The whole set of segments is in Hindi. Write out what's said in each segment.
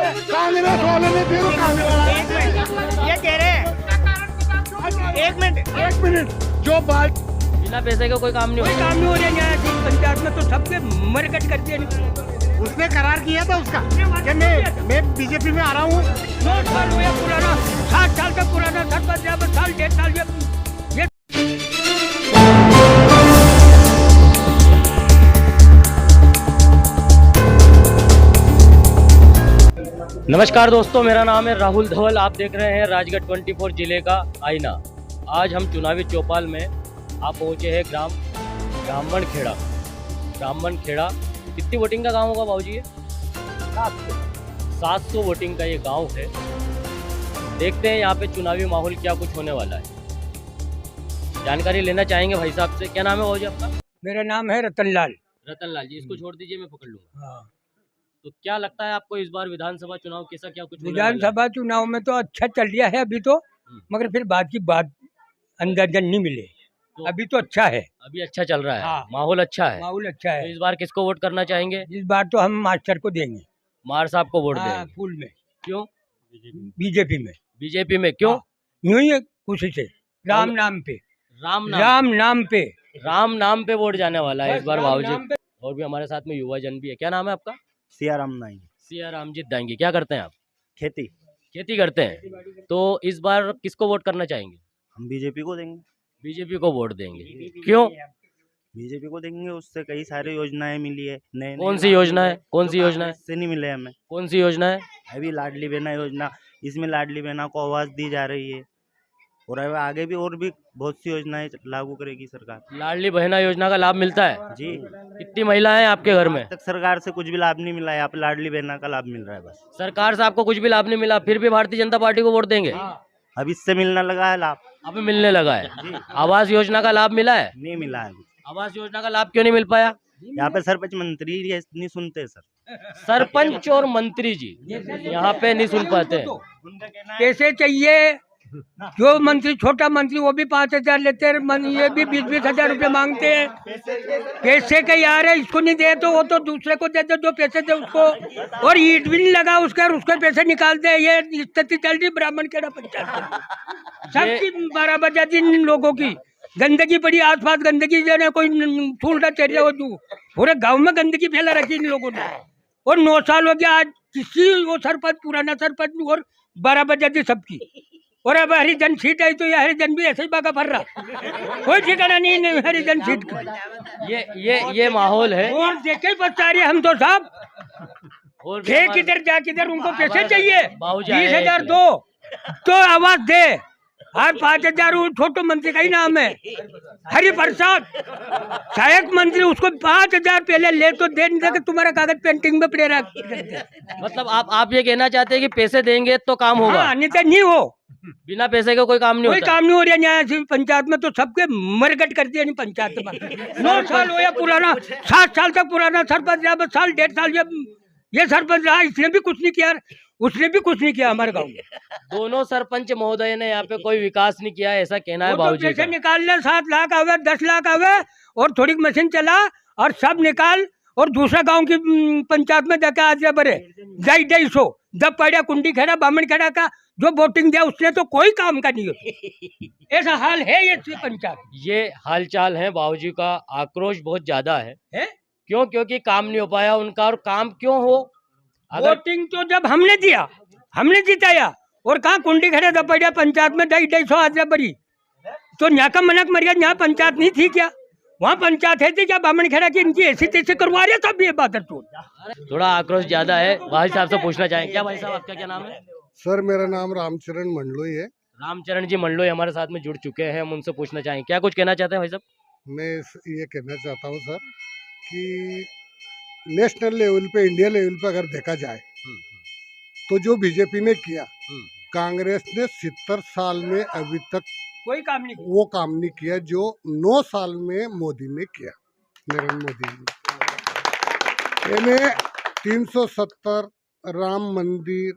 कांग्रेस वाले ने फिर ये कह रहे हैं एक मिनट जो बात बिना पैसे का कोई काम नहीं कोई होता। काम नहीं हो रहा है पंचायत में, तो सबके मरकट कर दिया। उसने करार किया था उसका कि मैं बीजेपी में आ रहा हूँ। 9 साल हुआ पुराना, 7 साल का पुराना सरपंच, यहाँ पर साल 1.5 साल ये नमस्कार दोस्तों, मेरा नाम है राहुल धवल। आप देख रहे हैं राजगढ़ 24 जिले का आईना। आज हम चुनावी चौपाल में आप पहुंचे हैं ग्राम ब्राह्मण खेड़ा। कितनी वोटिंग का गांव होगा बाबूजी? ये 700 वोटिंग का ये गांव है। देखते हैं यहाँ पे चुनावी माहौल क्या कुछ होने वाला है। जानकारी लेना चाहेंगे भाई साहब से। क्या नाम है बाबूजी आपका? मेरा नाम है रतनलाल। रतनलाल जी, इसको छोड़ दीजिए, मैं पकड़ लूंगा। हाँ। तो क्या लगता है आपको इस बार विधानसभा चुनाव कैसा क्या कुछ होने वाला है? विधानसभा चुनाव में तो अच्छा चल रहा है अभी तो, मगर फिर बाद की बात अंदाजा नहीं मिले। तो अभी तो अच्छा है, अभी अच्छा चल रहा है। हाँ। माहौल अच्छा है। माहौल अच्छा तो है। इस बार किसको वोट करना चाहेंगे? इस बार तो हम मास्टर को देंगे। मार साहब को वोट हाँ, देंगे। फुल में। क्यों? बीजेपी में। बीजेपी में क्यों? हाँ, यूं ही है, खुशी से राम नाम पे, राम नाम पे वोट जाने वाला है इस बार राम बाबूजी। नाम पे। और भी हमारे साथ में युवा जन भी है। क्या नाम है आपका? सियाराम नाई। सिया रामजीत दाएंगे। क्या करते हैं आप? खेती। खेती करते हैं। तो इस बार किसको वोट करना चाहेंगे? हम बीजेपी को देंगे। बीजेपी को वोट देंगे। क्यों? बीजेपी को देंगे, उससे कई सारी योजनाएं मिली है। नए कौन सी योजना है? कौन सी योजना है? से नहीं मिले हमें। कौन सी योजना है? अभी लाडली बहना योजना, इसमें लाडली बहना को आवाज दी जा रही है, और अब आगे भी और भी बहुत सी योजनाएं लागू करेगी सरकार। लाडली बहना योजना का लाभ मिलता है? जी। कितनी महिलाएं हैं आपके घर में? तक सरकार से कुछ भी लाभ नहीं मिला है, यहाँ पे लाडली बहना का लाभ मिल रहा है बस। सरकार से आपको कुछ भी लाभ नहीं मिला, फिर भी भारतीय जनता पार्टी को वोट देंगे? अब इससे मिलने लगा है लाभ। अभी मिलने लगा है। आवास योजना का लाभ मिला है? नहीं मिला है। आवास योजना का लाभ क्यों नहीं मिल पाया? यहाँ पे सरपंच मंत्री ये नहीं सुनते सर। सरपंच और मंत्री जी यहाँ पे नहीं सुन पाते हैं। पैसे चाहिए, जो मंत्री छोटा मंत्री वो भी 5,000 लेते हैं, ये भी 20-20 हजार रुपये मांगते हैं। पैसे का यार है, इसको नहीं दे तो वो तो दूसरे को दे दे, जो पैसे दे उसको। और ईट भी नहीं लगा उसका, उसके पैसे निकालते हैं। ये स्थिति चल रही ब्राह्मण खेड़ा पंचायत में। सबकी बराबरजादी इन लोगों की। गंदगी पड़ी आसपास, गंदगी जो है कोई छूटा चल रहा हो, पूरे गाँव में गंदगी फैला रखी इन लोगों ने। और 9 साल हो गया आज किसी वो सरपंच, पुराना सरपंच और बराबरजादी सबकी। और अब हरिजन सीट आई तो यह हरिजन भी ऐसे ही बागा भर रहा, कोई ठिकाना नहीं है हरिजन सीट का। ये माहौल है। और देखे बता रहे हम तो साहब, और भी थे हमारे- किधर जा किधर, उनको पैसे चाहिए। बाबूजी 20,000 दो तो आवाज दे। हर 5,000 छोटो मंत्री का ही नाम है हरि प्रसाद, सहायक मंत्री, उसको 5,000 पहले ले तो दे नहीं दे, तुम्हारा कागज पेंटिंग में पड़े रहा। मतलब आप ये कहना चाहते हैं कि पैसे देंगे तो काम होगा? हाँ, नहीं तो नहीं हो, बिना पैसे का कोई काम नहीं कोई होता। काम नहीं हो रहा। न्याय पंचायत में तो सबके मरकट कर दिया नहीं पंचायत में। 9 साल हुआ पुराना, 7 साल तक पुराना सरपंच, यहाँ पर साल 1.5 साल ये सरपंच रहा, इसने भी कुछ नहीं किया, उसने भी कुछ नहीं किया हमारे गाँव में। दोनों सरपंच महोदय ने यहाँ पे कोई विकास नहीं किया, ऐसा कहना है वो तो बाबूजी पैसे का। निकाल ले, 7 लाख आवे, 10 लाख आवे, और थोड़ी मशीन चला और सब निकाल, और दूसरा गांव की पंचायत में जाकर आज बरे 250 जब पड़ा कुंडी खेड़ा बामन खेड़ा का जो वोटिंग दिया उसने तो कोई काम का नहीं होता। ऐसा हाल है ये पंचायत। ये हालचाल है बाबूजी का। आक्रोश बहुत ज्यादा है। है? क्यों? क्योंकि काम नहीं हो पाया उनका। और काम क्यों हो? अगर वोटिंग तो जब हमने दिया, हमने जिताया, और कहा कुंडी खेड़ा जब पड़ा पंचायत में 250 आज बरी, तो यहाँ का मनक मर गया। यहाँ पंचायत नहीं थी क्या? वहाँ पंचायत है थी क्या? बामन खेड़ा की इनकी ऐसी तैसे करवा रहे सब ये बात। थोड़ा आक्रोश ज्यादा है। भाई साहब से पूछना चाहेंगे। क्या भाई साहब, आपका क्या नाम है? सर मेरा नाम रामचरण मंडलोई है। रामचरण जी मंडलोई हमारे साथ में जुड़ चुके हैं। हम उनसे पूछना चाहेंगे, क्या कुछ कहना चाहते हैं भाई साहब? मैं ये कहना चाहता हूँ सर कि नेशनल लेवल पे, इंडिया लेवल पे अगर देखा जाए तो जो बीजेपी ने किया, कांग्रेस ने 70 साल में अभी तक कोई काम नहीं। वो काम नहीं किया जो 9 साल में मोदी ने किया, नरेंद्र मोदी ने। इन्हें 370, राम मंदिर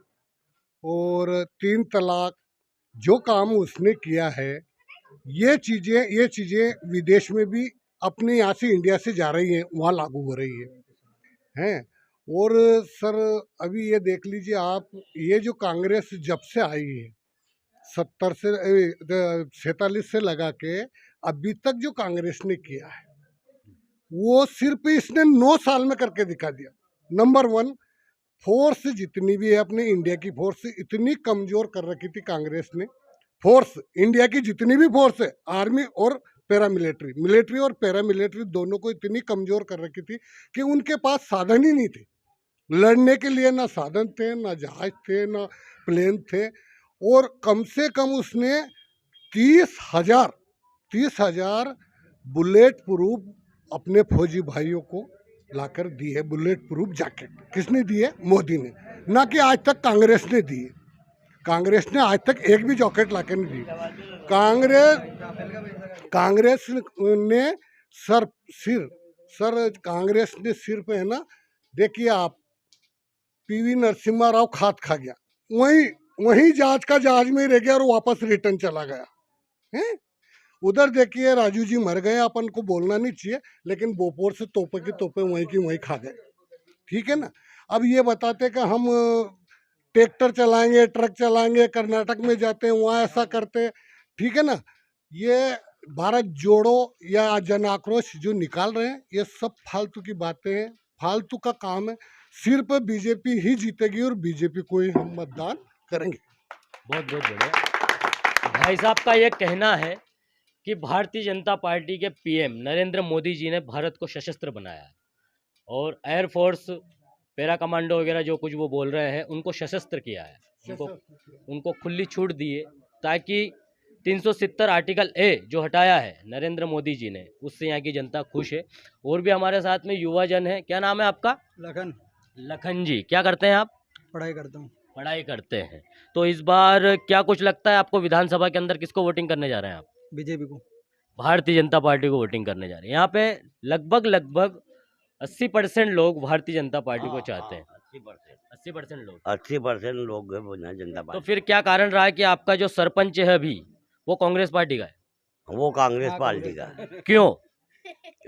और 3 तलाक, जो काम उसने किया है, ये चीज़ें विदेश में भी अपने यहाँ से, इंडिया से जा रही हैं, वहाँ लागू हो रही है। और सर अभी ये देख लीजिए आप, ये जो कांग्रेस जब से आई है 47 से लगा के अभी तक जो कांग्रेस ने किया है वो सिर्फ इसने 9 साल में करके दिखा दिया। नंबर 1, फोर्स जितनी भी है अपने इंडिया की फोर्स इतनी कमजोर कर रखी थी कांग्रेस ने। फोर्स इंडिया की जितनी भी फोर्स है, आर्मी और पैरामिलिट्री, मिलिट्री और पैरामिलिट्री दोनों को इतनी कमजोर कर रखी थी कि उनके पास साधन ही नहीं थे लड़ने के लिए। ना साधन थे, ना जहाज थे, ना प्लेन थे। और कम से कम उसने 30,000 बुलेट प्रूफ अपने फौजी भाइयों को लाकर दी है। बुलेट प्रूफ जैकेट किसने दी है? मोदी ने, ना कि आज तक कांग्रेस ने दी है। कांग्रेस ने आज तक एक भी जैकेट लाकर नहीं दी। कांग्रेस ने कांग्रेस ने सिर्फ है ना, देखिए आप, पीवी नरसिम्हा राव खाद खा गया, वहीं जहाज का जहाज में ही रह गया और वापस रिटर्न चला गया है। उधर देखिए राजू जी मर गए, अपन को बोलना नहीं चाहिए, लेकिन बोपोर से तोपे की तोपे वहीं की वहीं खा गए। ठीक है ना। अब ये बताते कि हम ट्रैक्टर चलाएंगे, ट्रक चलाएंगे, कर्नाटक में जाते हैं वहाँ ऐसा करते। ठीक है ना। ये भारत जोड़ो या जन आक्रोश जो निकाल रहे हैं, ये सब फालतू की बातें हैं, फालतू का काम है। सिर्फ बीजेपी ही जीतेगी और बीजेपी को ही हम मतदान करेंगे। बहुत बहुत बढ़िया। भाई साहब का ये कहना है कि भारतीय जनता पार्टी के पीएम नरेंद्र मोदी जी ने भारत को सशस्त्र बनाया है और एयरफोर्स, पैरा कमांडो वगैरह जो कुछ वो बोल रहे हैं उनको सशस्त्र किया है, उनको खुली छूट दी है, ताकि 370 आर्टिकल ए जो हटाया है नरेंद्र मोदी जी ने, उससे यहाँ की जनता खुश है। और भी हमारे साथ में युवा जन है। क्या नाम है आपका? लखन जी। क्या करते हैं आप? पढ़ाई करता हूँ। पढ़ाई करते हैं। तो इस बार क्या कुछ लगता है आपको, विधानसभा के अंदर किसको वोटिंग करने जा रहे हैं आप? बीजेपी को। भारतीय जनता पार्टी को वोटिंग करने जा रहे हैं। यहाँ पे लगभग 80% लोग भारतीय जनता पार्टी को चाहते हैं। 80% लोग 80% लोग हैं जनता तो पार्टी। फिर क्या कारण रहा है कि आपका जो सरपंच है अभी वो कांग्रेस पार्टी का है? वो कांग्रेस पार्टी का। क्यों?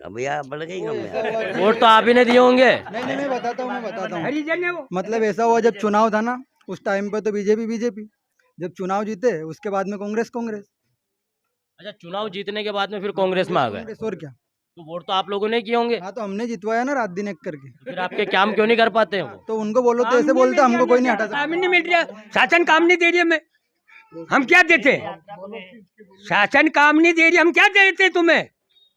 अब यार बढ़ गई हम वोट तो आप ही ने दिए होंगे। नहीं, मैं बताता हूँ। हरिजन है वो। मतलब ऐसा हुआ, जब चुनाव था ना उस टाइम पे तो बीजेपी, जब चुनाव जीते उसके बाद में कांग्रेस। अच्छा, चुनाव जीतने के बाद में फिर कांग्रेस में आ गए। कांग्रेस, और क्या। तो वोट तो आप लोगों ने किए होंगे। हाँ, तो हमने जितवाया ना रात दिन एक करके। फिर आपके काम क्यों नहीं कर पाते हो? तो उनको बोलो तो ऐसे बोलते, हमको कोई नहीं हटा सकता। काम ही नहीं मिल रहा, शासन काम नहीं दे रही हमें, हम क्या देते? शासन काम नहीं दे रही, हम क्या देते तुम्हें?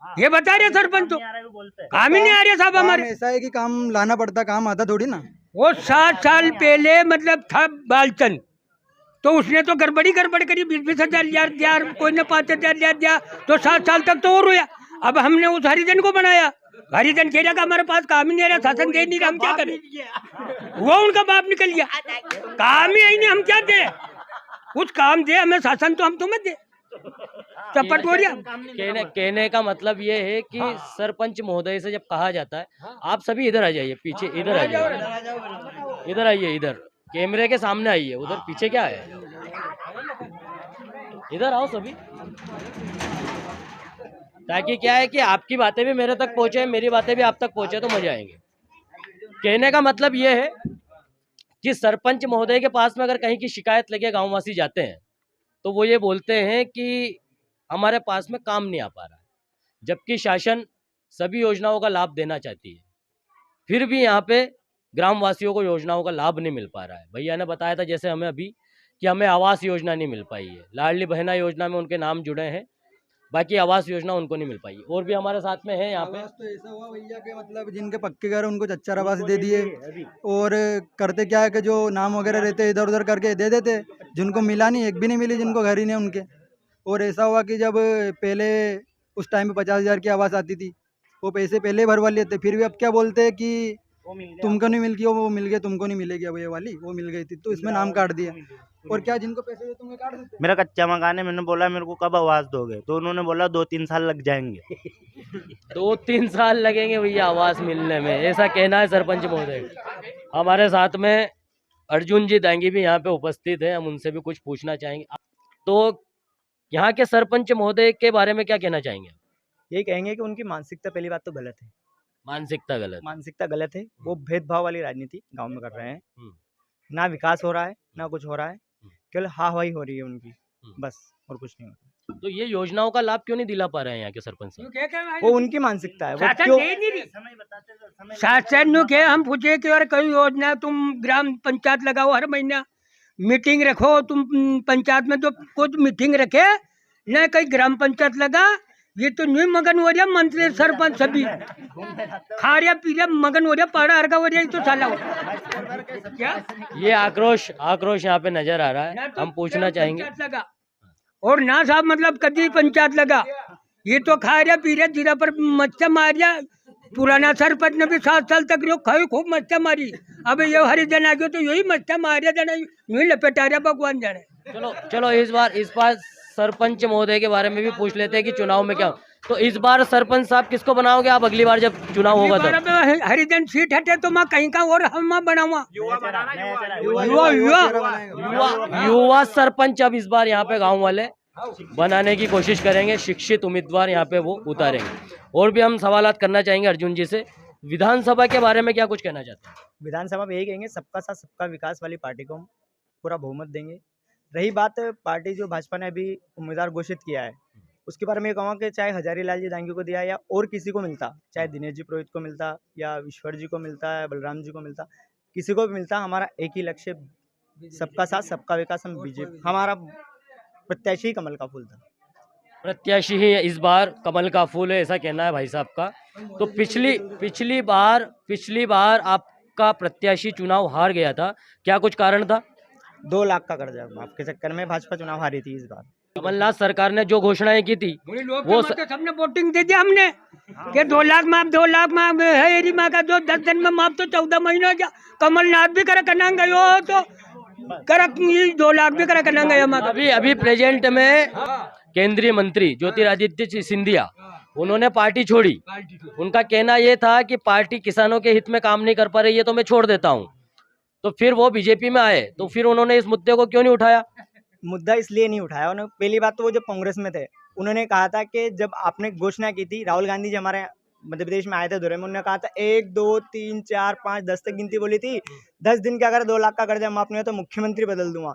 ये बता रहे सरपंच, तो काम ही नहीं आ रहे साहब काम हमारे। ऐसा है कि काम लाना पड़ता, काम आता थोड़ी ना। वो 7 साल पहले मतलब था बालचंद, तो उसने तो गड़बड़ करी, 20-20 हजार दिया, कोई ने 5,000 दिया, तो 7 साल तक तो और रोया। अब हमने उस हरिजन को बनाया, हरिजन कह रहा हमारे पास काम ही नहीं रहा, शासन दे नहीं रहा, हम क्या करें? वो उनका बाप निकल गया, काम ही नहीं, हम क्या दे? कुछ काम दे हमें शासन, तो हम तुम्हें दे चपट हो रहा। कहने का मतलब ये है कि सरपंच महोदय से जब कहा जाता है, आप सभी इधर आ जाइए, पीछे इधर आ जाइए, इधर आइए, इधर कैमरे के सामने आइए, उधर पीछे क्या है, इधर आओ सभी, ताकि क्या है कि आपकी बातें भी मेरे तक पहुंचे, मेरी बातें भी आप तक पहुंचे, तो मजे आएंगे। कहने का मतलब ये है कि सरपंच महोदय के पास में अगर कहीं की शिकायत लेके गांववासी जाते हैं तो वो ये बोलते हैं कि हमारे पास में काम नहीं आ पा रहा है, जबकि शासन सभी योजनाओं का लाभ देना चाहती है, फिर भी यहाँ पे ग्रामवासियों को योजनाओं का लाभ नहीं मिल पा रहा है। भैया ने बताया था जैसे हमें अभी कि हमें आवास योजना नहीं मिल पाई है, लाडली बहना योजना में उनके नाम जुड़े हैं, बाकी आवास योजना उनको नहीं मिल पाई। और भी हमारे साथ में है यहाँ पे। आवास तो ऐसा हुआ भैया के, मतलब जिनके पक्के घर उनको चच्चर आवास दे दिए, और करते क्या है कि जो नाम वगैरह रहते इधर उधर करके दे देते, जिनको मिला नहीं, एक भी नहीं मिली जिनको घर ही नहीं उनके। और ऐसा हुआ कि जब पहले उस टाइम पे 50,000 की आवास आती थी, वो पैसे पहले ही भरवा लेते, फिर भी अब क्या बोलते हैं कि तुमको नहीं मिल गई, वो मिल गया, तुमको नहीं मिलेगी, अब ये वाली वो मिल गई थी, तो इसमें नाम काट दिया। और क्या, जिनको पैसे दे तुम्हें काट देते। मेरा कच्चा मकान है, मैंने बोला मेरे को कब आवाज दोगे, तो उन्होंने बोला 2-3 साल लग जाएंगे। 2-3 साल लगेंगे भैया आवास मिलने में, ऐसा कहना है सरपंच महोदय। हमारे साथ में अर्जुन जी दांगी भी यहाँ पे उपस्थित है, हम उनसे भी कुछ पूछना चाहेंगे। तो यहाँ के सरपंच महोदय के बारे में क्या कहना चाहेंगे? यही कहेंगे कि उनकी मानसिकता पहली बात तो गलत है। मानसिकता गलत। मानसिकता गलत है। वो भेदभाव वाली राजनीति गांव में कर रहे हैं। ना विकास हो रहा है, ना कुछ हो रहा है, केवल हावाही हो रही है उनकी, बस, और कुछ नहीं हो रहा। तो ये योजनाओं का लाभ क्यों नहीं दिला पा रहे हैं यहाँ के सरपंच साहब? वो उनकी मानसिकता है। वो शासन क्यों दे नहीं रही। शासन नु के हम पूछे कि और कोई योजना तुम ग्राम पंचायत लगाओ, हर महीना मीटिंग रखो, तुम पंचायत में तो कुछ मीटिंग रखे न, कहीं ग्राम पंचायत लगा, ये तो न्यू मगन हो रहा, मंत्री सरपंच सभी खा रहा पी रहा, मगन हो रहा, पहाड़ा हरका हो रहा, ये तो साला हो क्या। ये आक्रोश यहाँ पे नजर आ रहा है। हम पूछना चाहेंगे, लगा और ना साहब मतलब कभी पंचायत लगा, ये तो खा रहा पी रहा, जीरा पर मच्छा मार रहा। पुराना सरपंच ने भी 7 साल तक लोग खाई खूब मच्छा मारी, अब ये हरिजन आ गया तो यही मच्छा मार रहा, यही लपेटा रहा, भगवान जाने। चलो इस बार सरपंच महोदय के बारे में भी पूछ लेते हैं कि चुनाव में क्या। तो इस बार सरपंच साहब किसको बनाओगे आप अगली बार जब चुनाव होगा? तो हरिजन सीट हटे तो मैं कहीं का और हम बनाऊंगा युवा सरपंच अब इस बार यहाँ पे गांव वाले बनाने की कोशिश करेंगे, शिक्षित उम्मीदवार यहाँ पे वो उतारेंगे। और भी हम सवालात करना चाहेंगे अर्जुन जी से। विधानसभा के बारे में क्या कुछ कहना चाहते हैं? विधानसभा में यही कहेंगे, सबका साथ सबका विकास वाली पार्टी को हम पूरा बहुमत देंगे। रही बात पार्टी जो भाजपा ने अभी उम्मीदवार घोषित किया है, उसके बारे में ये कहूँगा कि चाहे हजारी लाल जी डांगी को दिया या और किसी को मिलता, चाहे दिनेश जी पुरोहित को मिलता या ईश्वर जी को मिलता है, बलराम जी को मिलता, किसी को भी मिलता, हमारा एक ही लक्ष्य, सबका साथ सबका विकास। हम बीजेपी, हमारा प्रत्याशी ही कमल का फूल था। प्रत्याशी ही इस बार कमल का फूल है, ऐसा कहना है भाई साहब का। तो पिछली बार आपका प्रत्याशी चुनाव हार गया था, क्या कुछ कारण था? 2 लाख का कर्जा माफ के चक्कर में भाजपा चुनाव हारी थी। इस बार कमलनाथ सरकार ने जो घोषणाएं की थी वो सबने वोटिंग दे दिया हमने कि 2 लाख माफ, 2 लाख माफ है एरी माँ का, जो 10 दिन में माफ तो 14 महीना गया। कमलनाथ भी करे कनांग गयो तो कर 2 लाख भी करे कनांग गया। अभी प्रेजेंट में केंद्रीय मंत्री ज्योतिरादित्य सिंधिया उन्होंने पार्टी छोड़ी। उनका कहना यह था कि पार्टी किसानों के हित में काम नहीं कर पा रही है तो मैं छोड़ देता हूँ। तो फिर वो बीजेपी में आए, तो फिर उन्होंने इस मुद्दे को क्यों नहीं उठाया? मुद्दा इसलिए नहीं उठाया उन्होंने, पहली बात तो वो जब कांग्रेस में थे उन्होंने कहा था कि जब आपने घोषणा की थी, राहुल गांधी जी हमारे मध्य प्रदेश में आए थे दौरे में, उन्होंने कहा था 1 2 3 4 5 10 तक गिनती बोली थी। 10 दिन के अगर 2 लाख का कर्जा माफ नहीं हो तो मुख्यमंत्री बदल दूंगा।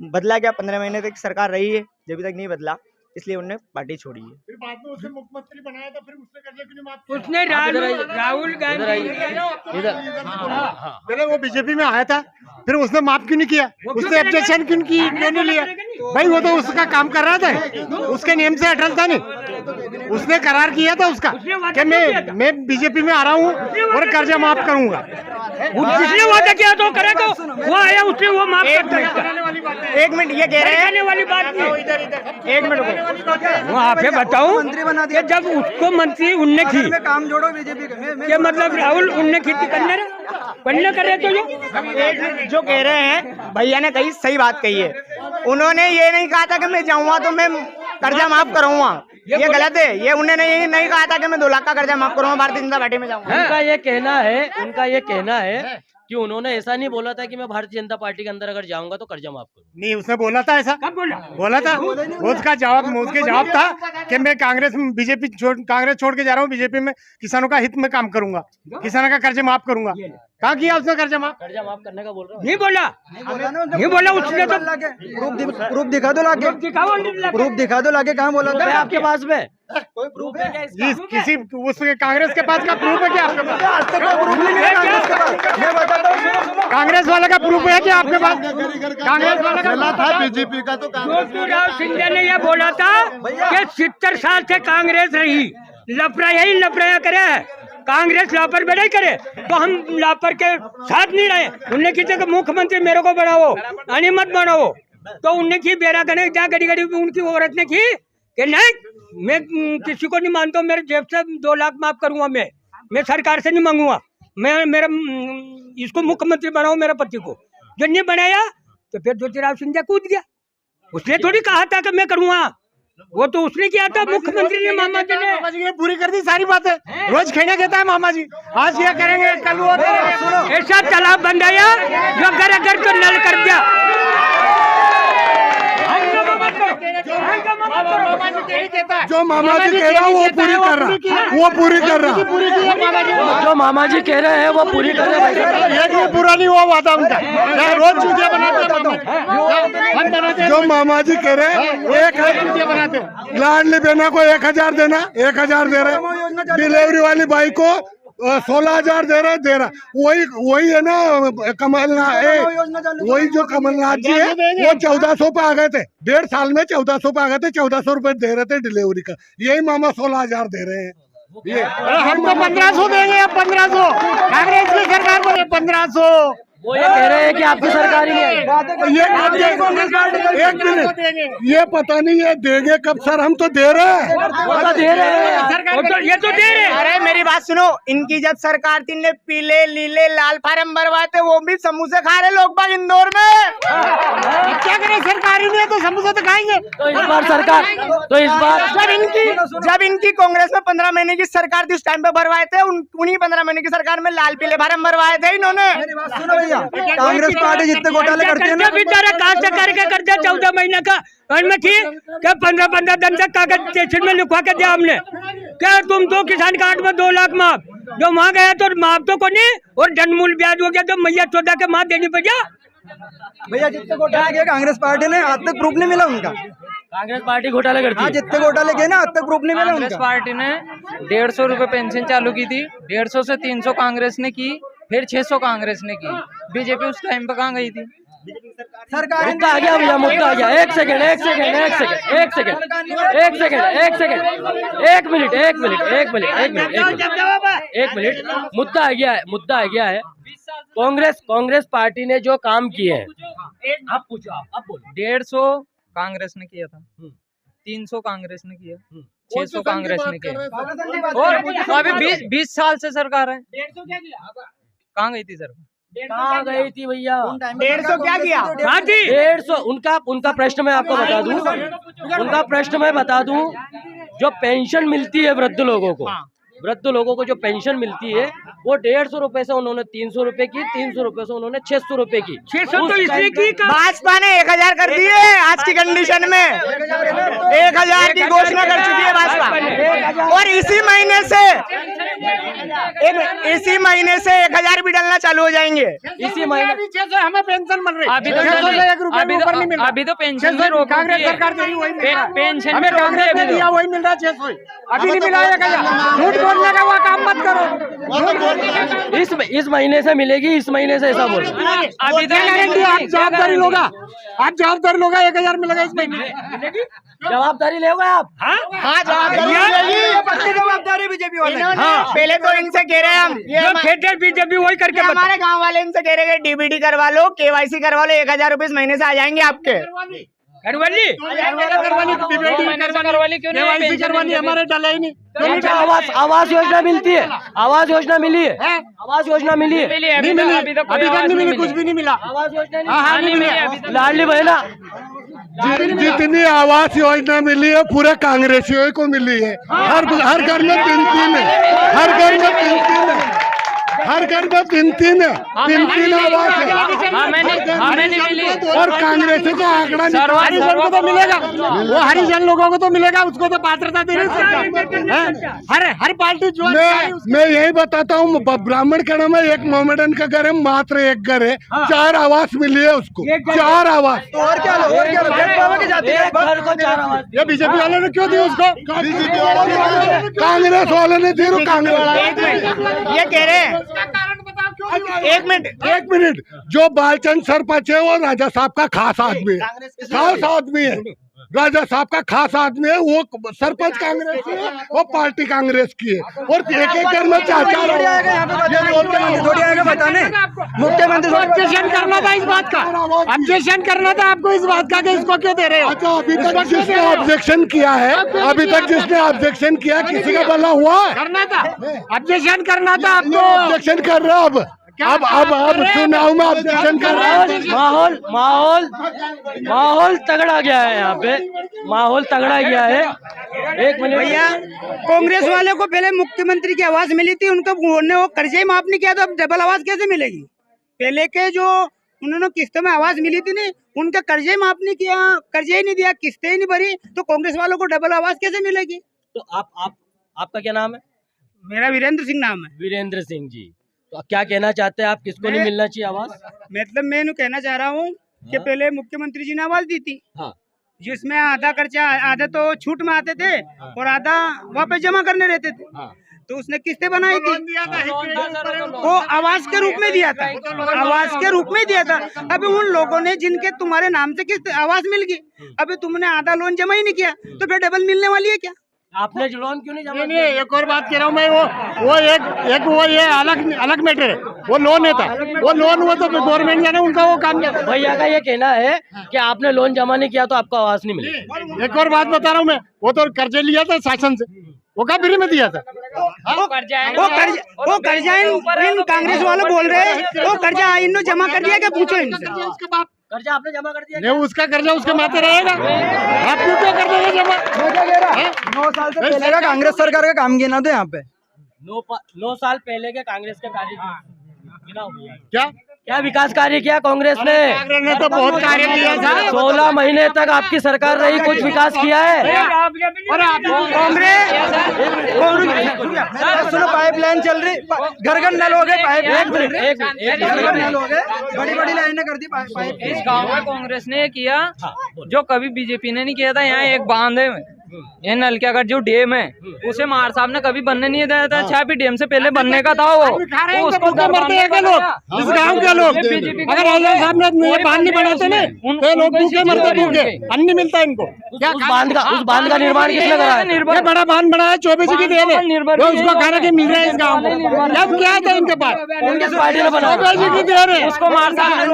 बदला क्या? 15 महीने तक सरकार रही है, जब तक नहीं बदला, इसलिए उन्होंने पार्टी छोड़ी है। फिर बाद में उसे मुख्यमंत्री बनाया था, फिर उसने कर्जा क्यों नहीं माफ किया? उसने राहुल गांधी पहले वो बीजेपी में आया था, फिर उसने माफ क्यों नहीं किया? उसने ऑब्जेक्शन क्यों नहीं लिया? भाई वो तो उसका काम कर रहा था, उसके नियम से अटल था नहीं, उसने करार किया था उसका कि मैं बीजेपी में आ रहा हूँ और कर्जा माफ करूंगा। उसने वादा किया तो करेगा, वो आया उसने वो माफ कर दिया। 1 मिनट, ये कह रहे हैं वाली बात नहीं, 1 मिनट वो आप बताऊं कि जब उसको मंत्री उनने की काम जोड़ो बीजेपी का, ये मतलब राहुल उनने खेती करने कर रहे तो ये जो कह रहे हैं भैया ने कही सही बात कही है। उन्होंने ये नहीं कहा था कि मैं जाऊंगा तो मैं कर्जा माफ करूंगा, ये गलत है। ये उन्होंने ये नहीं कहा था कि मैं 2 लाख का कर्जा माफ करूंगा, भारतीय जनता पार्टी में जाऊंगा। उनका ये कहना है कि उन्होंने ऐसा नहीं बोला था कि मैं भारतीय जनता पार्टी के अंदर अगर जाऊंगा तो कर्जा माफ करूँ। नहीं, उसने बोला था ऐसा? कब बोला था? उसका जवाब था कि मैं कांग्रेस छोड़ के जा रहा हूँ, बीजेपी में किसानों का हित में काम करूंगा, किसानों का कर्जा माफ करूंगा। कहाँ किया उसने कर्जा माफ करने का बोल रहा हूँ। नहीं बोला उसने तो प्रूफ दिखा दो लाके, प्रूफ दिखा दो लाके, कहाँ बोला था आपके पास में? कोई प्रूफ है क्या इसका? किसी उसके कांग्रेस के पास का प्रूफ है क्या आपके पास? कांग्रेस वाला का प्रूफ है क्या आपके पास? कांग्रेस वाला का था बीजेपी का, तो ज्योतिराव सिंधिया ने यह बोला था कि 70 साल से कांग्रेस रही, लफड़ा करे, कांग्रेस लापर बेड़ा करे, तो हम लापर के साथ नहीं रहे। उनने की जगह मुख्यमंत्री मेरे को बनाओ, अनि मत बनाओ, तो उनने की बेरा करने जा घड़ी उनकी औरत ने की कि नहीं मैं किसी को नहीं मानता, मेरे जेब से 2 लाख माफ करूंगा, मैं सरकार से नहीं मांगूंगा, मैं मेरा इसको मुख्यमंत्री बनाओ मेरे पति को। जो नहीं बनाया तो फिर ज्योतिराव सिंधिया कूद गया। उसने थोड़ी कहा था कि मैं करूंगा, वो तो उसने किया था, मुख्यमंत्री ने मामा जी ने पूरी कर दी सारी बातें। रोज खेने कहता है मामा जी, आज ये करेंगे कल वो करेंगे। ऐसा तालाब बनाया जो घर तो नल कर दिया। जो मामा जी कह रहा है वो पूरी कर रहा, वो पूरी कर रहा। जो मामा जी कह रहे हैं वो पूरी कर रहे हैं। एक भी पूरा नहीं हुआ वादा उनका, रोज चूतिया बनाते हैं। जो मामा जी कह रहे हैं लाडली बहना को 1000 देना, 1000 दे रहे, डिलीवरी वाली बाई को 16,000 दे रहा। वही है ना कमलनाथ, वही जो कमलनाथ जी है वो 1400 पे आ गए थे, 1.5 साल में 1400 पे आ गए थे, 1400 रुपए दे रहे थे डिलीवरी का। यही मामा 16,000 दे रहे हैं। ये हम तो 1500 देंगे, अब 1500 कांग्रेस की सरकार को 1500। वो ये कह रहे हैं कि आपकी सरकार ही नहीं एक मिनट, ये पता नहीं ये देंगे कब सर, हम तो दे रहे हैं, ये तो दे रहे हैं। अरे मेरी बात सुनो, इनकी जब सरकार थी ने पीले नीले लाल फार्म भरवाए थे, वो भी समोसे खा रहे लोग बाग इंदौर में। क्या करें, सरकार ही नहीं है तो समोसा तो खाएंगे। तो इस बार सरकार, तो इस बार जब इनकी कांग्रेस में 15 महीने की सरकार थी उस टाइम पे भरवाए थे, उन्हीं 15 महीने की सरकार में लाल पीले फार्म भरवाए थे इन्होंने। कांग्रेस पार्टी जितने घोटाले करती है ना, बेचारा कहाँ से करके करते 14 महीने का में थी क्या 15 दिन तक कागज स्टेशन में लिखवा के दिया हमने, क्या तुम 2 किसान कार्ड में 2 लाख माफ, जो वहाँ गया तो माफ तो को नहीं, और जन्मूल ब्याज हो गया तो मैया 14 के माफ देनी पड़ा। भैया जितने घोटाले किए कांग्रेस पार्टी ने आज तक प्रूफ नहीं मिला उनका। कांग्रेस पार्टी घोटाला करती है। जितने घोटाले किए ना आज तक प्रूफ नहीं मिला कांग्रेस उनका। पार्टी ने 150 रुपए पेंशन चालू की थी, 150 से 300 कांग्रेस ने की, फिर 600 कांग्रेस ने की। बीजेपी उस टाइम पे कहाँ गई थी? सरकार मुद्दा आ गया भैया, मुद्दा आ गया। एक सेकंड, मुद्दा आ गया है। कांग्रेस पार्टी ने जो काम किए हैं, आप पूछो, आप बोलो। 150 कांग्रेस ने किया था, 300 कांग्रेस ने किया, 600 कांग्रेस ने किया, और अभी 20 साल से सरकार है। कहाँ गई थी सरकार? कहाँ गई थी भैया? 150 क्या किया? 150 उनका प्रश्न मैं आपको बता दूं, जो पेंशन मिलती है वृद्ध लोगों को जो पेंशन मिलती है वो 150 रुपए से उन्होंने 300 रुपए की, 300 रुपए से उन्होंने 600 रुपए की। 600 तो इसलिए की भाजपा ने 1000 कर दिए आज की कंडीशन में, 1000 की घोषणा कर चुकी है भाजपा, और इसी महीने से 1000 भी डलना चालू हो जाएंगे। इसी महीने हमें पेंशन मिल रही है, अभी तो पेंशन में रोक कांग्रेस सरकार दे रही वही मिल रहा है। पेंशन में रोक कांग्रेस ने दिया वही मिल रहा है 600, अभी नहीं मिला 1000। झूठ बोलने का वो काम मत करो। इस महीने से मिलेगी, इस महीने से ऐसा बोल। अभी तो आप जवाबदारी लोगा, 1000 मिलेगा इस महीने। जवाबदारी लेगा आप? हाँ जवाबदारी बीजेपी वाले। पहले तो इनसे कह रहे हैं हम, थिएटर बीजेपी वही करके हमारे गांव वाले इनसे कह रहे हैं डीबीडी करवा लो, केवाईसी करवा लो, 1000 रुपए इस महीने से आ जाएंगे आपके। करवाली क्यों नहीं? करवानी हमारे डाला ही नहीं। आवास योजना मिलती है, आवास योजना मिली है, आवास योजना मिली है, अभी तक नहीं मिली, कुछ भी नहीं मिला। आवास योजना नहीं मिली। लाडली बहना जितनी आवास योजना मिली है पूरे कांग्रेसियों को मिली है। हर घर में 3-3 है, हर घर में 3-3 है, हर घर में 3-3 आवास है। हमें नहीं मिली। और कांग्रेस को आंकड़ा हरिजन को तो मिलेगा, वो हरिजन लोगों को तो मिलेगा, उसको तो पात्रता दे रही सरकार। हर पार्टी जो मैं यही बताता हूँ, ब्राह्मण के नाम में एक मोमेडन का घर है, मात्र एक घर है, 4 आवास मिली है उसको, 4 आवास। और क्या ये बीजेपी वाले ने क्यों दिया उसको? कांग्रेस वाले ने दी, कांग्रेस। ये कह रहे हैं, एक मिनट, जो बालचंद सरपंच है वो राजा साहब का खास आदमी है, राजा साहब का खास आदमी है, वो सरपंच कांग्रेस की है, वो पार्टी कांग्रेस की है, और एक घर में 4-4 थोड़ी आएगा बताने। मुख्यमंत्री ऑब्जेक्शन करना था इस बात का, ऑब्जेक्शन करना था आपको इस बात का कि इसको क्यों दे रहे हो? अच्छा, अभी तक जिसने ऑब्जेक्शन किया किसी का भला हुआ है? करना था, ऑब्जेक्शन करना था आपको। ऑब्जेक्शन कर रहा अब चुनाव में ऑब्जेक्शन कर रहा है। माहौल तगड़ा गया है, यहाँ पे माहौल तगड़ा गया है। एक मिनट भैया, कांग्रेस वाले को पहले मुख्यमंत्री की आवाज मिली थी, उनको वो कर्जे ही माफ नहीं किया, तो अब डबल आवाज कैसे मिलेगी? पहले के जो उन्होंने किस्तों में आवाज मिली थी नहीं, उनका कर्जे माफ नहीं किया, कर्जे ही नहीं दिया, किस्तें ही नहीं भरी, तो कांग्रेस वालों को डबल आवाज कैसे मिलेगी? तो आपका क्या नाम है? मेरा वीरेंद्र सिंह नाम है। वीरेंद्र सिंह जी, तो क्या कहना चाहते हैं आप, किसको नहीं मिलना चाहिए आवाज? मतलब मैं इन्हें कहना चाह रहा हूँ कि पहले मुख्यमंत्री जी ने आवाज दी थी, हाँ। जिसमें आधा खर्चा, आधा तो छूट में आते थे और आधा वापस जमा करने रहते थे, तो उसने किस्तें बनाई थी, वो आवाज के रूप में दिया था, आवाज के रूप में दिया था। अभी उन लोगों ने जिनके तुम्हारे नाम से किस्त आवाज मिल गई, अभी तुमने आधा लोन जमा ही नहीं किया, तो फिर डबल मिलने वाली है क्या? आपने जो लोन क्यों नहीं जमा नहीं, एक और बात कह रहा हूँ मैं, वो ये अलग मैटर है, वो लोन है था, वो लोन हुआ तो गवर्नमेंट जाने उनका वो काम किया। भैया का ये कहना है कि आपने लोन जमा नहीं किया तो आपको आवाज नहीं मिली। एक और बात बता रहा हूँ मैं, वो तो कर्जे लिया था शासन से, वो क्या फ्री में दिया था? वो कर्जा इन कांग्रेस वाले बोल रहे हैं, वो कर्जा इन्होंने जमा कर दिया, क्या पूछो इनसे? उसके बाद कर्जा आपने जमा कर दिया? नहीं, उसका कर्जा उसके माथे रहेगा, आप क्यों क्या कर देंगे जमा? 9 साल से पहले का कांग्रेस सरकार का काम गिना दो यहाँ पे। 9 साल पहले के कांग्रेस के कार्य क्या विकास कार्य किया कांग्रेस ने? कांग्रेस ने तो बहुत कार्य किया था। 16 महीने तक आपकी सरकार रही, कुछ विकास किया है? और कांग्रेस सुनो, पाइपलाइन चल रही, घर घर नल हो गए, नल हो गए, बड़ी बड़ी लाइनें कर दी पाइप। इस गांव में कांग्रेस ने किया जो कभी बीजेपी ने नहीं किया था। यहाँ एक बांध है, ये नलकियागढ़ जो डैम है, उसे मार साहब ने कभी बनने नहीं दिया था। अच्छा, भी डैम से पहले बनने का था वो उसको मरते हैं के लोग, इस गांव के लोग। अगर राजा साहब ने बांध नहीं बनाते ना, तो लोग भूखे मरते, भूखे, अन्न नहीं मिलता इनको। उस बांध का निर्माण किसने करा है? ये बड़ा बांध बनाया 24 की देर है, तो उसको खाने के मिल रहे हैं इस गाँव को। क्या था इनके पास? कांग्रेस पार्टी ने बनाया। 24 की देर है, उसको मार साहब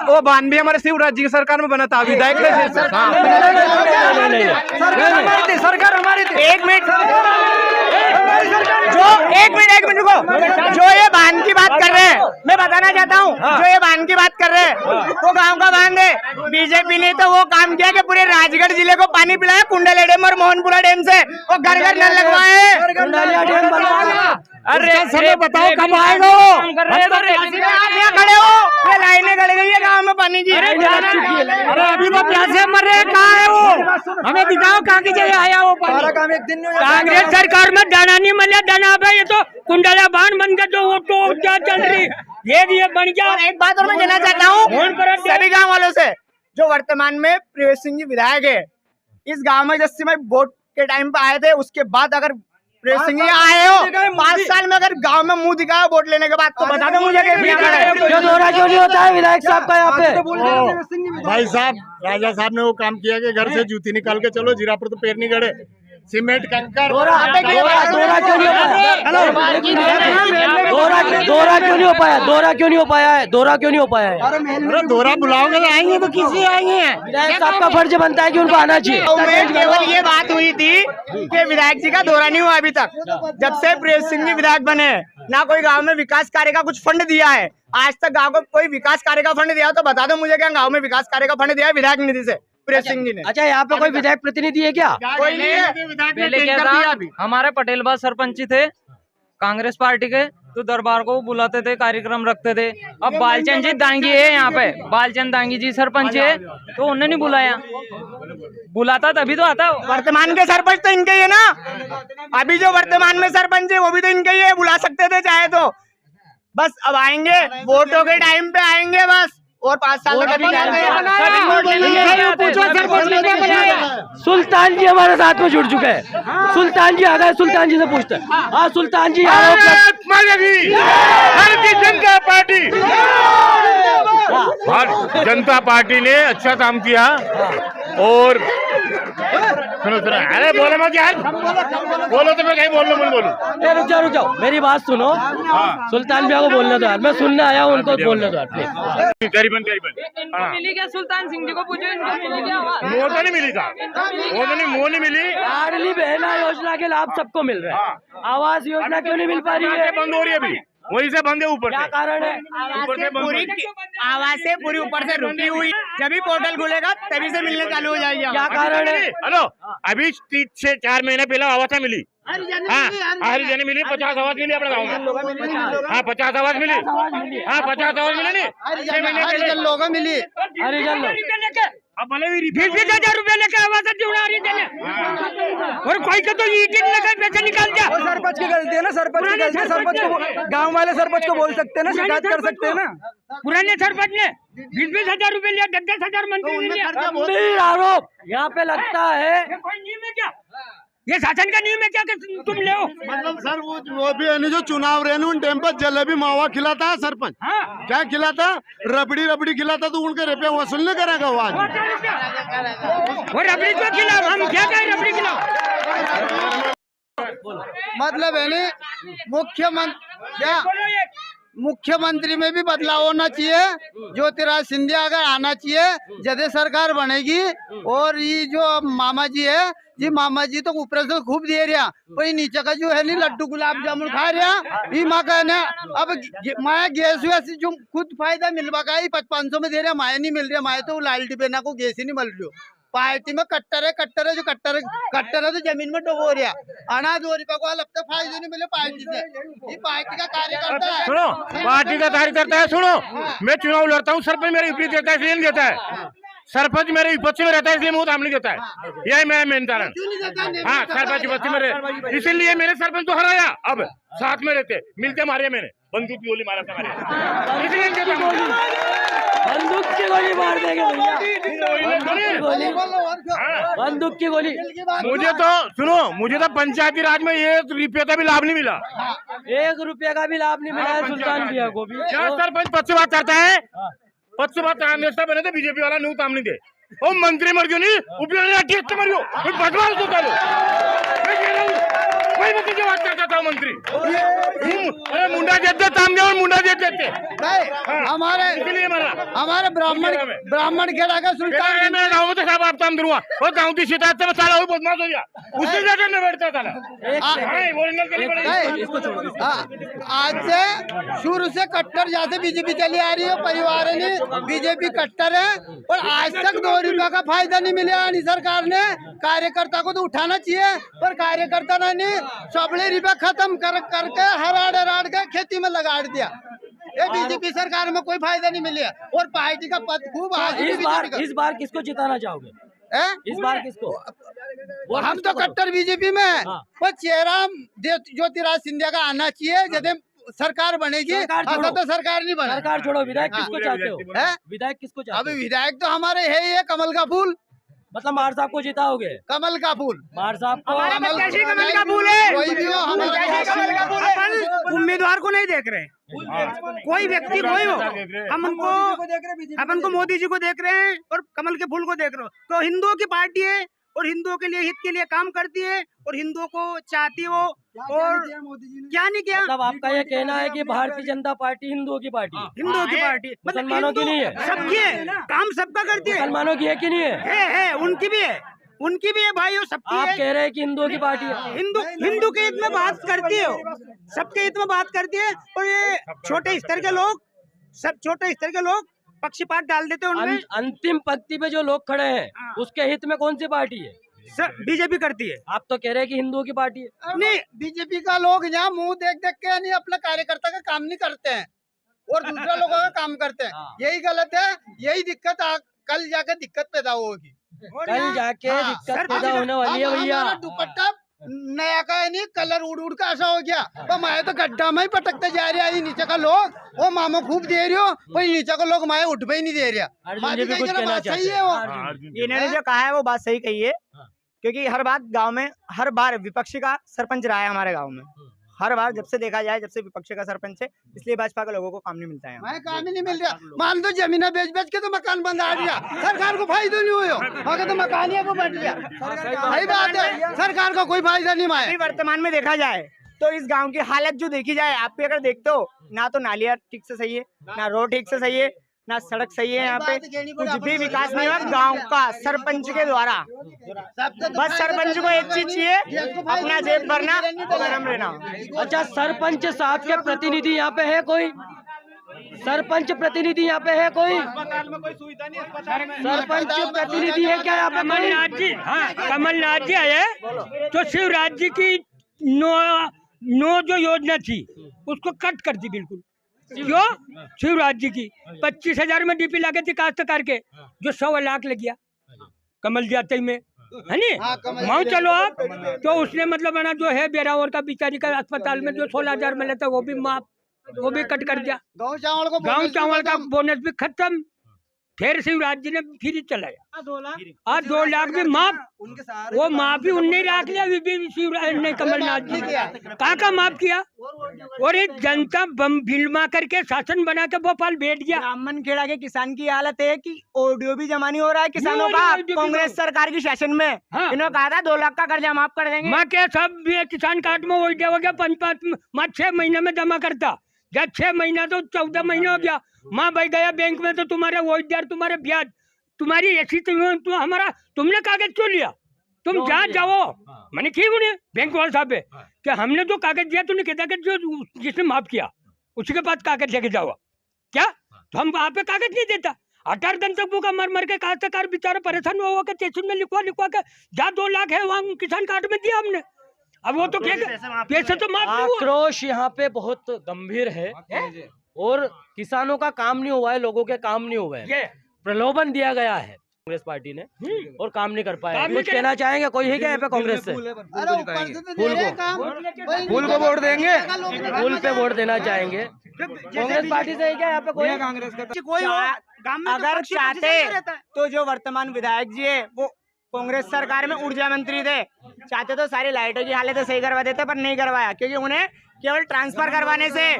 वो बांध भी हमारे शिवराज जी की सरकार में बना था, विधायक सरकार हमारी थी। एक मिनट रुको, जो ये बांध की बात कर रहे हैं, मैं बताना चाहता हूँ, जो ये बांध की बात कर रहे हैं, वो गांव का बांध है। बीजेपी ने तो वो काम किया कि पूरे राजगढ़ जिले को पानी पिलाया, कुंडलिया डैम और मोहनपुरा डैम से, वो घर घर नल लगवाए। अरे समय बताओ कब आएगा वो? आप यहाँ खड़े हो, ये लाइनें गड़ गई है गाँव में पानी की। अरे अभी तो प्यासे मर रहे, कहाँ है वो? हमें दिखाओ कहाँ की जगह आया वो पानी। सारा काम एक दिन में कांग्रेस सरकार में दाना नहीं मिला, दाना पे ये तो कुंडला बांध बन के जो क्या चल रही ये बन गया। और एक बात और मैं कहना चाहता हूँ सभी गाँव वालों से, जो वर्तमान में प्रवेश सिंह जी विधायक है, इस गाँव में जैसे मैं वोट के टाइम पे आए थे, उसके बाद अगर प्रवेश सिंह जी आए हो 5 साल में, अगर गांव में मुंह दिखाया वोट लेने के बाद, तो बता दो मुझे क्यों दौरा क्यों नहीं होता है विधायक साहब का यहाँ पे? भाई साहब, राजा साहब ने वो काम किया कि घर से जूती निकाल के चलो, जीरापुर तो पैर नहीं गड़े, सीमेंट कंकर। दौरा क्यों नहीं हो पाया? दौरा क्यों नहीं हो पाया? दौरा क्यों नहीं हो पाया है? दौरा क्यों नहीं हो पाया है? अरे दौरा बुलाओगे तो आएंगे, तो किसी आएंगे हैं। विधायक साहब का फर्ज बनता है कि उनको आना चाहिए। केवल ये बात हुई थी कि विधायक जी का दौरा नहीं हुआ अभी तक, जब से प्रवेश सिंह जी विधायक बने, ना कोई गांव में विकास कार्य का कुछ फंड दिया है। आज तक गांव को कोई विकास कार्य का फंड दिया हो तो बता दो मुझे, क्या गांव में विकास कार्य का फंड दिया है विधायक निधि से प्रवेश सिंह जी ने? अच्छा, यहाँ पे कोई विधायक प्रतिनिधि है क्या? कोई नहीं है। पहले क्या था, हमारे पटेल बाबा सरपंच थे कांग्रेस पार्टी के, तो दरबार को बुलाते थे, कार्यक्रम रखते थे। अब बालचंद जी दांगी है यहाँ पे, बालचंद दांगी जी सरपंच है, तो उन्होंने नहीं बुलाया। बुलाता तभी तो आता। वर्तमान के सरपंच तो इनके ही है ना, अभी जो वर्तमान में सरपंच है वो भी तो इनके ही है, बुला सकते थे चाहे तो। बस अब आएंगे वोटों के टाइम पे आएंगे बस, और 5 साल में कभी सुल्तान जी हमारे साथ में जुड़ चुके हैं। सुल्तान जी आ गए, सुल्तान जी से पूछते हैं। हाँ सुल्तान जी, भारतीय जनता पार्टी, जनता पार्टी ने अच्छा काम किया। और सुनो, अरे बोलो मत यार, बोलो तो मैं कहीं बोलूं। रुक जाओ, मेरी बात सुनो। सुल्तान भैया को बोलने दो यार, मैं सुनने आया हूँ, उनको बोलने दो यार। करीबन इनको मिली क्या? सुल्तान सिंह जी को पूछो, इनको मिली क्या? मुँह तो नहीं मिली था, मुँह नहीं मिली। लाडली बहना योजना के लाभ सबको मिल रहा है, आवास योजना क्यों नहीं मिल पा रही है? बंद हो रही है अभी, वहीं से बंद है। ऊपर क्या कारण है? आवाज़ें पूरी ऊपर से रुकी हुई, जब भी पोर्टल खुलेगा तभी से मिलने चालू हो जाएगी। क्या कारण है? हेलो, अभी 3 से 4 महीने पहले आवाज़ मिली, हाँ हरिजन मिली 50 आवाज मिली अपने गाँव में। हाँ 50 आवाज मिली। हाँ 50 आवाज मिली नहीं 6 महीने पहले लोगों मिली। अब भले भी 20,000 रुपए लेके आवाज जुड़ा रही थे और कोई का तो ईट लेकर पैसे निकाल दिया। सरपंच की गलती है ना, सरपंच की गलती है। सरपंच को गांव वाले सरपंच को बोल सकते हैं ना, शिकायत कर सकते हैं ना। पुराने सरपंच ने 20,000 रुपए लिया, 10,000 मंत्री ने लिया। गंभीर आरोप यहाँ पे लगता है। ये कोई नियम है क्या? ये शासन का नियम है क्या कि तुम ले? मतलब सर वो भी है जो चुनाव रहे उन टाइम पर जलेबी मावा खिलाता है सरपंच। क्या खिलाता? रबड़ी खिलाता तो उनके रुपये वसूल नहीं करेगा वो आज। वो रबड़ी को खिलाओ, हम क्या कहें रबड़ी खिलाओ। मतलब है नहीं मुख्यमंत्री में भी बदलाव होना चाहिए। ज्योतिराज सिंधिया अगर आना चाहिए, जदे सरकार बनेगी। और ये जो मामा जी है जी, मामा जी तो ऊपर से खूब दे रहा, पर नीचे का जो है नहीं लड्डू गुलाब जामुन खा रहा। ये माँ कहने अब माया गैस वैस जो खुद फायदा मिलवा का 500 में दे रहा, माया नहीं मिल रहा। माया तो लाल डिबेना को गैस ही नहीं मिल रही। पार्टी में कट्टर है जो कट्टर है तो जमीन में डुबो रहा। अनाज 2 रुपये को अब तक फायदा नहीं मिले पार्टी से। ये पार्टी का कार्यकर्ता है। सुनो पार्टी का कार्यकर्ता है। सुनो मैं चुनाव लड़ता हूँ, सरपंच मेरे विपरीत देता है इसलिए नहीं देता है। सरपंच मेरे विपक्ष में रहता है इसलिए मुझे काम नहीं देता है। यही मेन कारण। हाँ सरपंच विपक्ष में रहे इसीलिए मैंने सरपंच तो हराया। अब साथ में रहते मिलते मारे, मैंने बंदूक की गोली मारा था मारे, इसलिए बंदूक की गोली मार देंगे बंदूक की गोली। मुझे तो सुनो, मुझे तो पंचायती राज में 1 रुपये का भी लाभ नहीं मिला। 1 रुपये का भी लाभ नहीं मिला है सुल्तान भैया को भी। क्या सरपंच पद से बात करता है? पद से बात कांग्रेस का बने थे, बीजेपी वाला न्यू काम नहीं दे। ओ मंत्री मर गयो नहीं, उपयोग मर गयो, बदमाश तो करो। कोई बच्चे बात करता था मंत्री मुंडा देते ताम और मुंडा देते हमारे ब्राह्मण खेड़ा का सुल्तान मेरे गाँव में तो सब आप ताम दूंगा। और गाँव की शिकायत से साला वो बदमाश हो गया, उससे ज्यादा में बैठता था। आज से शुरू से कट्टर जहाँ से बीजेपी चली आ रही है, परिवार ने बीजेपी कट्टर है। और आज तक 2 रुपये का फायदा नहीं मिला सरकार ने। कार्यकर्ता को तो उठाना चाहिए, पर कार्यकर्ता ने सबले रुपया खत्म करके हराड़ के खेती में लगा दिया। ये बीजेपी सरकार में कोई फायदा नहीं मिला। और पार्टी का पद खूब इस बार किसको जिताना चाहोगे? इस बार किसको? हम तो कट्टर बीजेपी में है, पर चेहरा ज्योतिराज सिंधिया का आना चाहिए। जब सरकार बनेगी ऐसा तो सरकार नहीं बने। सरकार छोड़ो, विधायक किसको चाहते हो? विधायक किसको चाहते हो? अभी विधायक तो हमारे है ही है, कमल का फूल। मतलब मार साहब को जिताओगे? कमल का फूल। मार साहब को कमल का फूल है। कोई भी हो, अपन उम्मीदवार को नहीं देख रहे, कोई व्यक्ति कोई हो, हम उनको अपन को मोदी जी को देख रहे हैं और कमल के फूल को देख रहे हो। तो हिंदुओं की पार्टी है और हिंदुओं के लिए हित के लिए काम करती है और हिंदुओं को चाहती हो। और क्या नहीं किया? मतलब आपका ये कहना है कि भारतीय जनता पार्टी हिंदुओं की पार्टी है? हिंदुओं की पार्टी मुसलमानों की नहीं है, सबकी है, काम सबका करती है। मुसलमानों की है कि नहीं है, उनकी भी है, उनकी भी है भाई, सबकी आप है। कह रहे हैं कि हिंदुओं की पार्टी है। हिंदू के हित में बात करती है, सबके हित में बात करती है। और ये छोटे स्तर के लोग, सब छोटे स्तर के लोग पक्षपात डाल देते हैं उनमें। अंतिम पंक्ति पे जो लोग खड़े हैं उसके हित में कौन सी पार्टी है? सर बीजेपी करती है। आप तो कह रहे हैं कि हिंदुओं की पार्टी है। नहीं, बीजेपी का लोग यहाँ मुंह देख के नहीं अपने कार्यकर्ता का काम नहीं करते हैं और दूसरा लोगों का काम करते हैं। यही गलत है, यही दिक्कत कल जाके दिक्कत पैदा होगी। कल जाके दिक्कत पैदा होने वाली है भैया। दुपट्टा नया का है नहीं, कलर उड़ का ऐसा हो गया। तो मैं तो गड्ढा में ही पटकते जा रहे हैं। नीचे का लोग वो मामा खूब दे रही हो, पर नीचे का लोग माया उठ पे ही नहीं दे रहा। सही है वो, इन्होंने जो कहा है वो बात सही कही है। क्योंकि हर बार विपक्षी का सरपंच रहा है हमारे गांव में। हर बार जब से देखा जाए, जब से विपक्षी का सरपंच है, इसलिए भाजपा के लोगों को काम नहीं मिलता है। मैं काम ही नहीं मिल रहा। मान लो जमीन बेच के तो मकान बंद आ गया, सरकार को फायदा नहीं हुआ, अगर तो मकान ही बन गया। सही बात है, सरकार का कोई फायदा नहीं माया। वर्तमान में देखा जाए तो इस गांव की हालत जो देखी जाए, आप भी अगर देखते हो, ना तो नालियाँ ठीक से सही है, ना रोड ठीक से सही है, ना सड़क सही है। यहाँ पे कुछ भी विकास नहीं हुआ गांव का सरपंच के द्वारा। बस सरपंच को एक चीज चाहिए, अपना जेब भरना, गरम रहना। अच्छा, सरपंच साहब के प्रतिनिधि यहाँ पे है कोई? सरपंच प्रतिनिधि यहाँ पे है कोई? सरपंच प्रतिनिधि है क्या यहाँ पे? कमलनाथ जी, हाँ कमलनाथ जी आए तो शिवराज जी की नो जो योजना थी उसको कट कर दी बिल्कुल। क्यों? शिवराज जी की 25,000 में डीपी लगे थी काश्तकार के, जो 100 लाख लग गया कमल जाते में, है नी? माओ चलो आप तो उसने मतलब है ना जो है बेरावर का बिचारी का अस्पताल में जो 16,000 मिला था वो भी माफ, वो भी कट कर दिया। गाँव चावल का बोनस भी खत्म। फिर शिवराज जी ने फ्री चलाया, 2 लाख भी माफ, वो माफ भी उनने रख लिया, शिवराज ने कमलनाथ जी कहाँ का माफ किया। और एक जनता बम फिल्मा करके शासन बना के भोपाल बैठ गया। ब्राह्मण खेड़ा के किसान की हालत है कि ऑडियो भी जमा नहीं हो रहा है किसानों का कांग्रेस सरकार की शासन में। इन्होंने कहा था 2 लाख का कर्जा माफ कर देंगे। माँ के सब किसान कार्ड में ओडिया हो गया, 5 6 महीने में जमा करता, जब 6 महीना तो 14 महीने हो गया। माँ भाई गया बैंक में तो तुम्हारे ओडिया, तुम्हारे ब्याज, तुम्हारी ऐसी हमारा तुमने कागज क्यों लिया, तुम जहाँ जाओ। मैंने की उन्हें बैंक वाले साहब कि हमने जो कागज दिया तूने कहता कि जो जिसने माफ किया उसी के पास कागज लेके जाओ क्या, तो हम वहाँ पे कागज नहीं देता। 18 दिन तक भूखा मर मर के काश्तकार बेचारा परेशान हुआ के तहसील में लिखवा के जहाँ 2 लाख है वहाँ किसान कार्ड में दिया हमने। अब वो तो पैसे तो माफ। आक्रोश यहाँ पे बहुत गंभीर है और किसानों का काम नहीं हुआ है, लोगों के काम नहीं हुए हैं, प्रलोभन दिया गया है कांग्रेस पार्टी ने और काम नहीं कर पाया। कुछ कहना चाहेंगे? कोई है क्या यहाँ पे कांग्रेस से? फूल को वोट देंगे, फूल पे वोट देना चाहेंगे। कांग्रेस पार्टी से है क्या यहाँ पे कोई? कांग्रेस का कोई अगर चाहते तो जो वर्तमान विधायक जी है वो कांग्रेस सरकार में ऊर्जा मंत्री थे, चाहते तो सारी लाइटों की हालत सही करवा देते, पर नहीं करवाया क्योंकि उन्हें केवल ट्रांसफर करवाने से,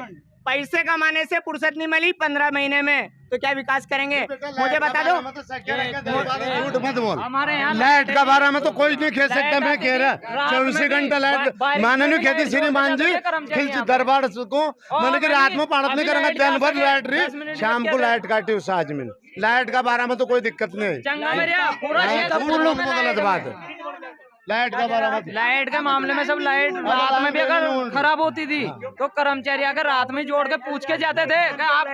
पैसे कमाने से फुर्सत नहीं मिली 15 महीने में। तो क्या विकास करेंगे? मुझे बता दो। झूठ मत बोल। हमारे यहाँ लाइट का बारे में तो कोई नहीं कह सकता। मैं कह रहा 24 घंटा लाइट माननीय खेती श्रीमान जी खिल दरबार को मैंने कि रात में पाड़त नहीं करेंगे, दिन भर लाइट रही, शाम को लाइट काटी उस आज में। लाइट का बारे में तो कोई दिक्कत नहीं, गलत बात है। लाइट का बारे में, लाइट के मामले में सब लाइट रात में भी अगर खराब होती थी तो कर्मचारी अगर रात में जोड़ के पूछ के जाते थे कि आप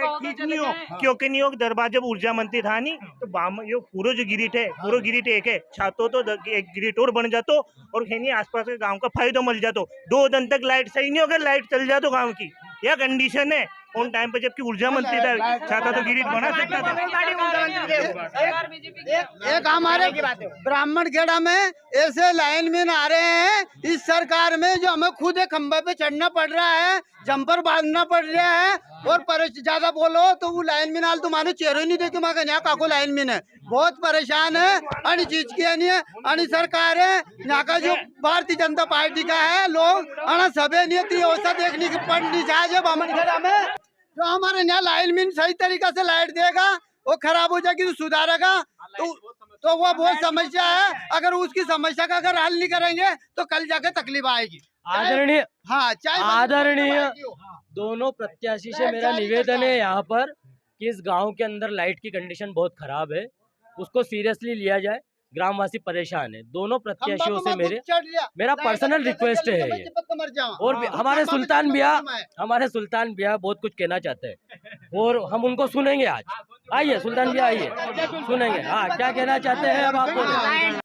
क्योंकि नहीं दरबार जब ऊर्जा मंत्री था नहीं तो यो पूरा जो गिरिट है पूरा गिरिट एक है छातो तो एक गिरिट और बन जातो और आसपास के गांव का फायदा मिल जातो। 2 दिन तक लाइट सही नहीं होगा, लाइट चल जातो गांव की, यह कंडीशन है। उन टाइम पे जबकि ऊर्जा मंत्री था, चाहता तो गिरिट बना सकता था। एक हमारे ब्राह्मण खेड़ा में ऐसे लाइनमैन आ रहे हैं इस सरकार में जो हमें खुद एक खंभे पे चढ़ना पड़ रहा है, जंपर बांधना पड़ रहा है, और ज्यादा बोलो तो वो लाइनमैन हाल तुम्हारे चेहरे नहीं देखे माँ यहाँ काको लाइनमैन है, बहुत परेशान है। अन्य चीज की नहीं है, अन्य सरकार है यहाँ का जो भारतीय जनता पार्टी का है, लोग अना सबे नहीं व्यवस्था देखने की पड़नी चाहिए। ब्राह्मण खेड़ा में जो हमारे यहाँ लाइनमैन सही तरीका से लाइट देगा, वो खराब हो जाएगी तो सुधारेगा, तो वो बहुत समस्या है। अगर उसकी समस्या का अगर हल नहीं करेंगे तो कल जाके तकलीफ आएगी। आदरणीय, हाँ आदरणीय दोनों प्रत्याशी से मेरा निवेदन है यहाँ पर कि इस गांव के अंदर लाइट की कंडीशन बहुत खराब है, उसको सीरियसली लिया जाए। ग्रामवासी परेशान है। दोनों प्रत्याशियों से मेरा पर्सनल रिक्वेस्ट है ये। और हमारे सुल्तान भैया बहुत कुछ कहना चाहते हैं और हम उनको सुनेंगे आज। आइए सुल्तान भैया, आइए सुनेंगे। हाँ, क्या कहना चाहते हैं अब आप बोलिए।